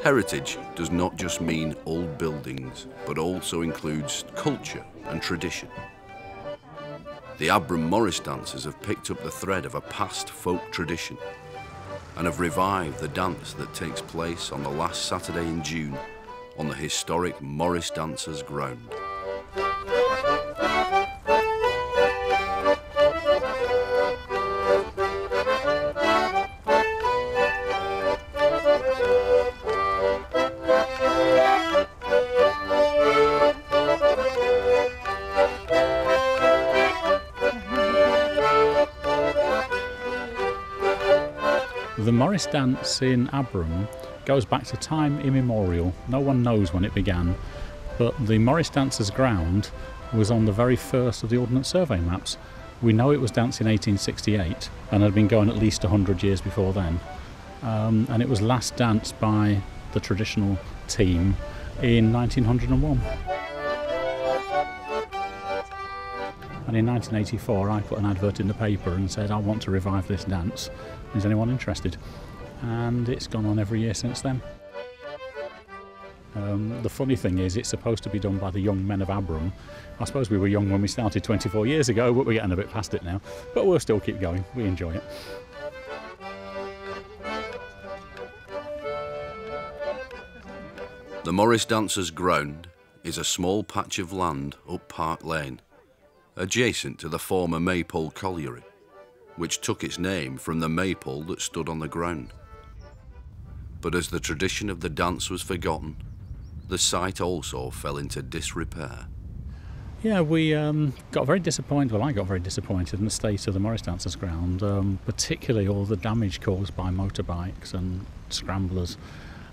Heritage does not just mean old buildings, but also includes culture and tradition. The Abram Morris dancers have picked up the thread of a past folk tradition and have revived the dance that takes place on the last Saturday in June on the historic Morris Dancers ground. The Morris dance in Abram goes back to time immemorial. No one knows when it began, but the Morris Dancers ground was on the very first of the Ordnance Survey maps. We know it was danced in 1868 and had been going at least 100 years before then. And it was last danced by the traditional team in 1901. And in 1984 I put an advert in the paper and said, I want to revive this dance. Is anyone interested? And it's gone on every year since then. The funny thing is, it's supposed to be done by the young men of Abram. I suppose we were young when we started 24 years ago, but we're getting a bit past it now. But we'll still keep going. We enjoy it. The Morris Dancers ground is a small patch of land up Park Lane, adjacent to the former Maypole colliery, which took its name from the maypole that stood on the ground. But as the tradition of the dance was forgotten, the site also fell into disrepair. Yeah, we got very disappointed, well I got very disappointed in the state of the Morris Dancers ground, particularly all the damage caused by motorbikes and scramblers,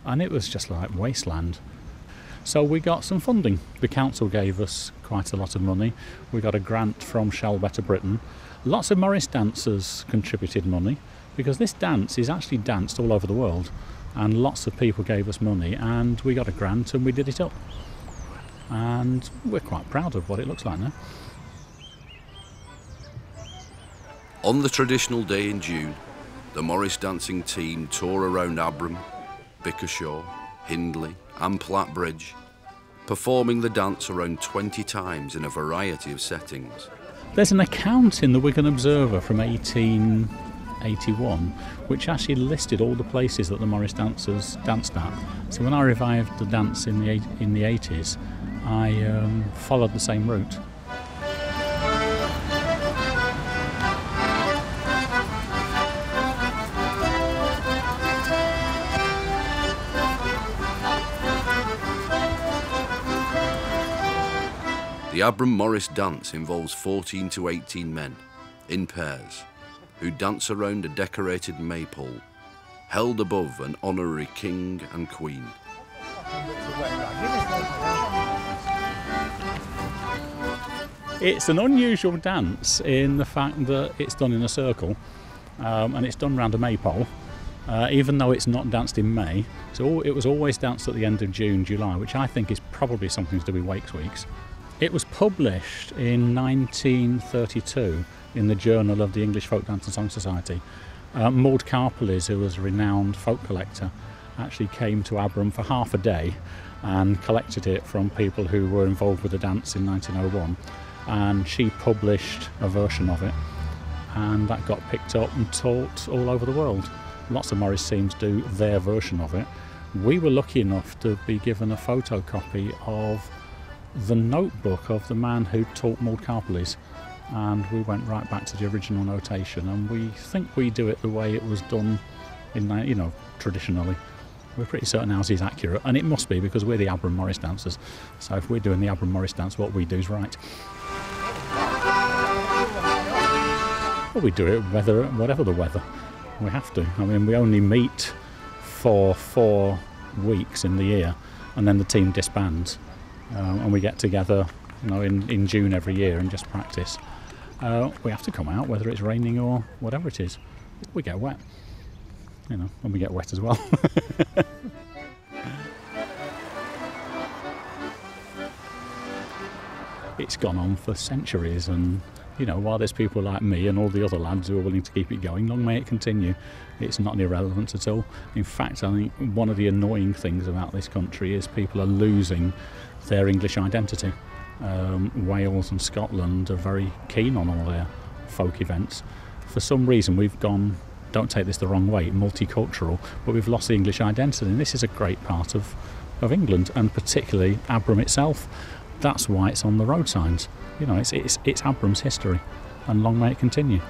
and it was just like wasteland. So we got some funding. The council gave us quite a lot of money. We got a grant from Shell Better Britain. Lots of Morris dancers contributed money because this dance is actually danced all over the world, and lots of people gave us money and we got a grant and we did it up. And we're quite proud of what it looks like now. On the traditional day in June, the Morris dancing team tour around Abram, Bickershaw, Hindley and Platt Bridge, performing the dance around 20 times in a variety of settings. There's an account in the Wigan Observer from 1881 which actually listed all the places that the Morris dancers danced at. So when I revived the dance in the 80s, I followed the same route. The Abram Morris dance involves 14 to 18 men, in pairs, who dance around a decorated maypole, held above an honorary king and queen. It's an unusual dance in the fact that it's done in a circle, and it's done round a maypole, even though it's not danced in May. So it was always danced at the end of June, July, which I think is probably something to do with Wakes Weeks. It was published in 1932 in the Journal of the English Folk Dance and Song Society. Maud Carpeles, who was a renowned folk collector, actually came to Abram for half a day and collected it from people who were involved with the dance in 1901, and she published a version of it, and that got picked up and taught all over the world. Lots of Morris teams do their version of it. We were lucky enough to be given a photocopy of the notebook of the man who taught Maud Carpeles, and we went right back to the original notation, and we think we do it the way it was done in, traditionally. We're pretty certain ours is accurate, and it must be because we're the Abram Morris dancers. So if we're doing the Abram Morris dance, what we do is right. Well, we do it whatever the weather. We have to. I mean, we only meet for 4 weeks in the year, and then the team disbands. And we get together, in June every year and just practice. We have to come out, whether it's raining or whatever it is. We get wet, and we get wet as well. It's gone on for centuries, and you know, while there's people like me and all the other lads who are willing to keep it going, long may it continue. It's not irrelevant at all. In fact, I think one of the annoying things about this country is people are losing their English identity. Wales and Scotland are very keen on all their folk events. For some reason we've gone, don't take this the wrong way, multicultural, but we've lost the English identity, and this is a great part of England, and particularly Abram itself. That's why it's on the road signs. You know, it's Abram's history, and long may it continue.